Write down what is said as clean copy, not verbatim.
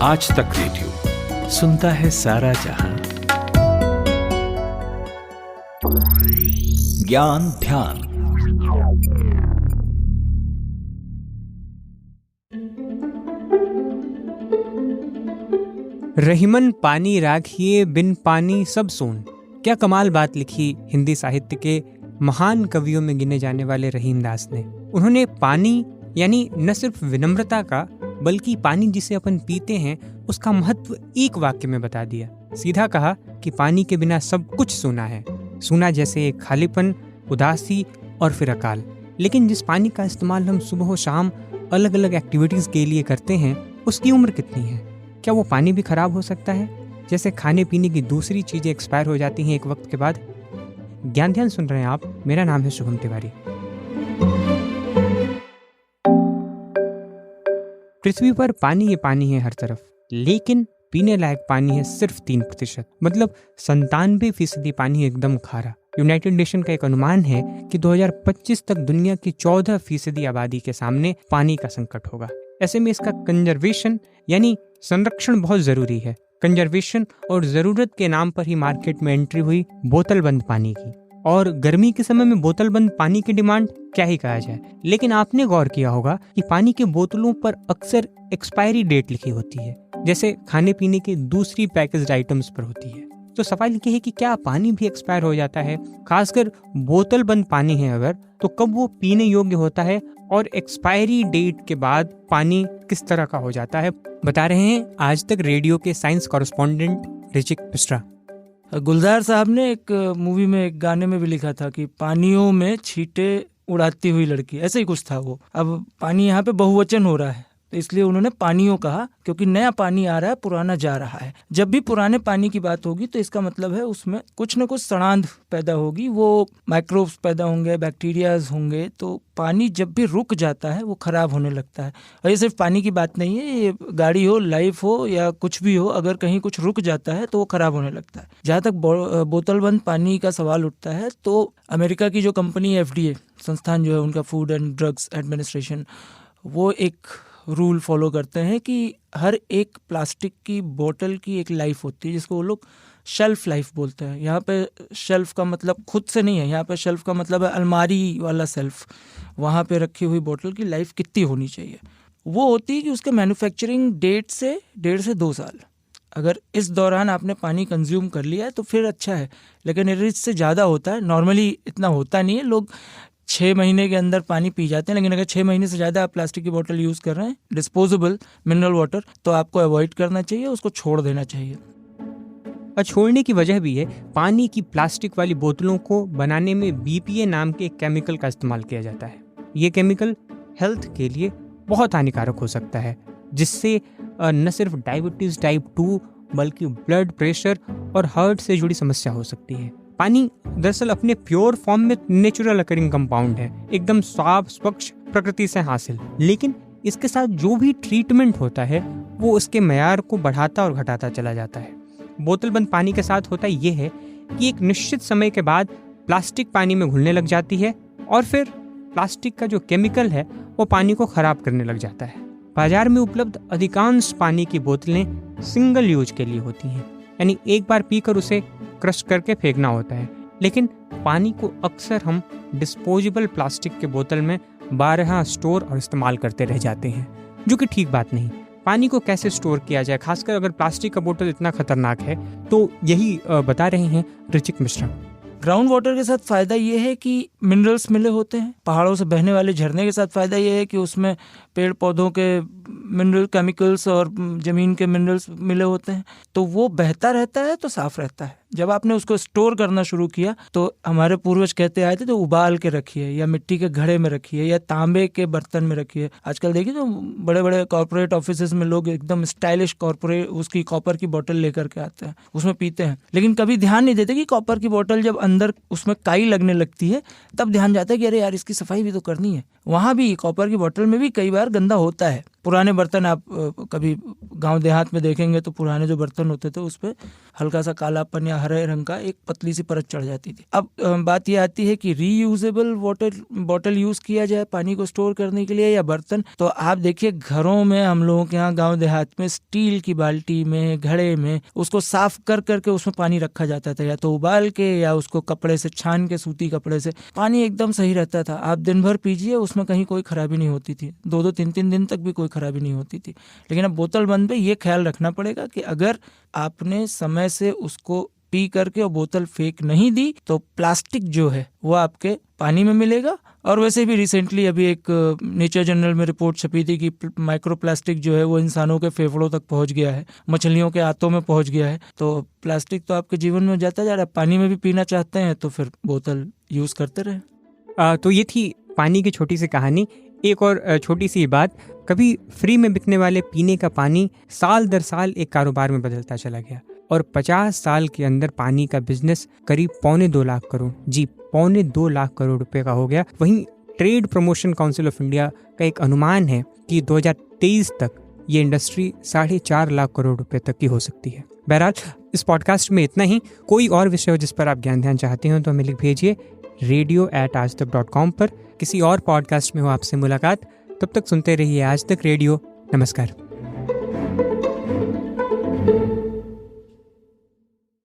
आज तक रेडियो सुनता है सारा जहां। ज्ञान ध्यान। रहीमन पानी राखिए बिन पानी सब सून। क्या कमाल बात लिखी हिंदी साहित्य के महान कवियों में गिने जाने वाले रहीम दास ने। उन्होंने पानी यानी न सिर्फ विनम्रता का बल्कि पानी जिसे अपन पीते हैं उसका महत्व एक वाक्य में बता दिया। सीधा कहा कि पानी के बिना सब कुछ सूना है, सूना जैसे एक खालीपन, उदासी और फिर अकाल। लेकिन जिस पानी का इस्तेमाल हम सुबह शाम अलग अलग एक्टिविटीज के लिए करते हैं उसकी उम्र कितनी है? क्या वो पानी भी खराब हो सकता है जैसे खाने पीने की दूसरी चीजें एक्सपायर हो जाती हैं एक वक्त के बाद? ज्ञान ध्यान सुन रहे हैं आप। मेरा नाम है शुभम तिवारी। पृथ्वी पर पानी ही पानी है हर तरफ, लेकिन पीने लायक पानी है सिर्फ 3%, मतलब 97% पानी एकदम खारा। यूनाइटेड नेशन का एक अनुमान है कि 2025 तक दुनिया की 14% आबादी के सामने पानी का संकट होगा। ऐसे में इसका कंजर्वेशन यानी संरक्षण बहुत जरूरी है। कंजर्वेशन और जरूरत के नाम पर ही मार्केट में एंट्री हुई बोतल बंद पानी की, और गर्मी के समय में बोतल बंद पानी की डिमांड क्या ही कहा जाए। लेकिन आपने गौर किया होगा कि पानी के बोतलों पर अक्सर एक्सपायरी डेट लिखी होती है, जैसे खाने पीने के दूसरी पैकेज्ड आइटम्स पर होती है। तो सवाल ये है कि क्या पानी भी एक्सपायर हो जाता है? खासकर बोतल बंद पानी है अगर, तो कब वो पीने योग्य होता है और एक्सपायरी डेट के बाद पानी किस तरह का हो जाता है, बता रहे हैं आज तक रेडियो के साइंस कॉरेस्पॉन्डेंट ऋचिक मिश्रा। गुलजार साहब ने एक मूवी में, एक गाने में भी लिखा था कि पानियों में छींटे उड़ाती हुई लड़की, ऐसे ही कुछ था वो। अब पानी यहाँ पे बहुवचन हो रहा है तो इसलिए उन्होंने पानियों कहा, क्योंकि नया पानी आ रहा है, पुराना जा रहा है। जब भी पुराने पानी की बात होगी तो इसका मतलब है उसमें कुछ न कुछ सड़ांध पैदा होगी, वो माइक्रोब्स पैदा होंगे, बैक्टीरियाज होंगे। तो पानी जब भी रुक जाता है वो खराब होने लगता है। और ये सिर्फ पानी की बात नहीं है, ये गाड़ी हो, लाइफ हो या कुछ भी हो, अगर कहीं कुछ रुक जाता है तो वो खराब होने लगता है। जहाँ तक बोतल बंद पानी का सवाल उठता है तो अमेरिका की जो कंपनी FDA संस्थान जो है उनका, फूड एंड ड्रग्स एडमिनिस्ट्रेशन, वो एक रूल फॉलो करते हैं कि हर एक प्लास्टिक की बोतल की एक लाइफ होती है जिसको वो लोग शेल्फ लाइफ बोलते हैं। यहाँ पे शेल्फ का मतलब खुद से नहीं है, यहाँ पे शेल्फ का मतलब है अलमारी वाला शेल्फ। वहाँ पे रखी हुई बोतल की लाइफ कितनी होनी चाहिए? वो होती है कि उसके मैन्युफैक्चरिंग डेट से 1.5 से 2 साल। अगर इस दौरान आपने पानी कंज्यूम कर लिया है तो फिर अच्छा है, लेकिन इससे ज़्यादा होता है। नॉर्मली इतना होता नहीं है, लोग 6 महीने के अंदर पानी पी जाते हैं। लेकिन अगर 6 महीने से ज़्यादा आप प्लास्टिक की बोतल यूज़ कर रहे हैं, डिस्पोजेबल मिनरल वाटर, तो आपको अवॉइड करना चाहिए, उसको छोड़ देना चाहिए। और छोड़ने की वजह भी है, पानी की प्लास्टिक वाली बोतलों को बनाने में BPA नाम के एक केमिकल का इस्तेमाल किया जाता है। ये केमिकल हेल्थ के लिए बहुत हानिकारक हो सकता है, जिससे न सिर्फ डायबिटीज टाइप 2 बल्कि ब्लड प्रेशर और हार्ट से जुड़ी समस्या हो सकती है। पानी दरअसल अपने प्योर फॉर्म में नेचुरल अकरिंग कंपाउंड है, एकदम साफ स्वच्छ प्रकृति से हासिल। लेकिन इसके साथ जो भी ट्रीटमेंट होता है वो उसके मयार को बढ़ाता और घटाता चला जाता है। बोतल बंद पानी के साथ होता ये है कि एक निश्चित समय के बाद प्लास्टिक पानी में घुलने लग जाती है और फिर प्लास्टिक का जो केमिकल है वो पानी को खराब करने लग जाता है। बाजार में उपलब्ध अधिकांश पानी की बोतलें सिंगल यूज के लिए होती हैं, यानी एक बार पीकर उसे क्रश करके फेंकना होता है। लेकिन पानी को अक्सर हम डिस्पोजेबल प्लास्टिक के बोतल में 12 स्टोर और इस्तेमाल करते रह जाते हैं, जो कि ठीक बात नहीं। पानी को कैसे स्टोर किया जाए, खासकर अगर प्लास्टिक का बोतल इतना खतरनाक है, तो यही बता रहे हैं ऋचिक मिश्रा। ग्राउंड वाटर के साथ फ़ायदा ये है कि मिनरल्स मिले होते हैं। पहाड़ों से बहने वाले झरने के साथ फ़ायदा ये है कि उसमें पेड़ पौधों के मिनरल केमिकल्स और ज़मीन के मिनरल्स मिले होते हैं, तो वो बहता रहता है तो साफ़ रहता है। जब आपने उसको स्टोर करना शुरू किया तो हमारे पूर्वज कहते आए थे तो उबाल के रखिए, या मिट्टी के घड़े में रखिए, या तांबे के बर्तन में रखिए। आजकल देखिए तो बड़े बड़े कॉर्पोरेट ऑफिसेज में लोग एकदम स्टाइलिश कॉर्पोरेट उसकी कॉपर की बोतल लेकर के आते हैं, उसमें पीते हैं। लेकिन कभी ध्यान नहीं देते कि कॉपर की बोतल जब अंदर उसमें काई लगने लगती है तब ध्यान जाता है कि अरे यार इसकी सफाई भी तो करनी है। वहाँ भी कॉपर की बोतल में भी कई बार गंदा होता है। पुराने बर्तन आप कभी गांव देहात में देखेंगे तो पुराने जो बर्तन होते थे उस पर हल्का सा कालापन या हरे रंग का एक पतली सी परत चढ़ जाती थी। अब बात ये आती है कि रीयूजेबल बॉटल यूज़ किया जाए पानी को स्टोर करने के लिए या बर्तन। तो आप देखिए घरों में हम लोगों के यहाँ गाँव देहात में स्टील की बाल्टी में, घड़े में उसको साफ कर करके उसमें पानी रखा जाता था, या तो उबाल के या उसको कपड़े से छान के, सूती कपड़े से। पानी एकदम सही रहता था, आप दिन भर पीजिए, उसमें कहीं कोई खराबी नहीं होती थी, 2-2, 3-3 दिन तक भी कोई खराबी नहीं होती थी। लेकिन अब बोतल बंद पे ये ख्याल रखना पड़ेगा कि अगर आपने समय से उसको पी करके और बोतल फेंक नहीं दी तो प्लास्टिक जो है वो आपके पानी में मिलेगा। और वैसे भी रिसेंटली अभी एक नेचर जर्नल में रिपोर्ट छपी थी कि माइक्रो प्लास्टिक जो है वो इंसानों के फेफड़ों तक पहुंच गया है, मछलियों के आंतों में पहुंच गया है। तो प्लास्टिक तो आपके जीवन में जाता जा रहा है, पानी में भी पीना चाहते हैं तो फिर बोतल यूज़ करते रहे। तो ये थी पानी की छोटी सी कहानी। एक और छोटी सी बात, कभी फ्री में बिकने वाले पीने का पानी साल दर साल एक कारोबार में बदलता चला गया और 50 साल के अंदर पानी का बिजनेस करीब 2.25 लाख करोड़, जी 2.25 लाख करोड़ रुपए का हो गया। वहीं trade promotion council of India का एक अनुमान है कि 2023 तक ये इंडस्ट्री 4.5 लाख करोड़ रुपए तक की हो सकती है। बहरहाल इस पॉडकास्ट में इतना ही। कोई और विषय हो जिस पर आप ज्ञान ध्यान चाहते हो तो हमें लिख भेजिए radio@aajtak.com पर। किसी और पॉडकास्ट में हो आपसे मुलाकात, तब तक सुनते रहिए आज तक रेडियो। नमस्कार।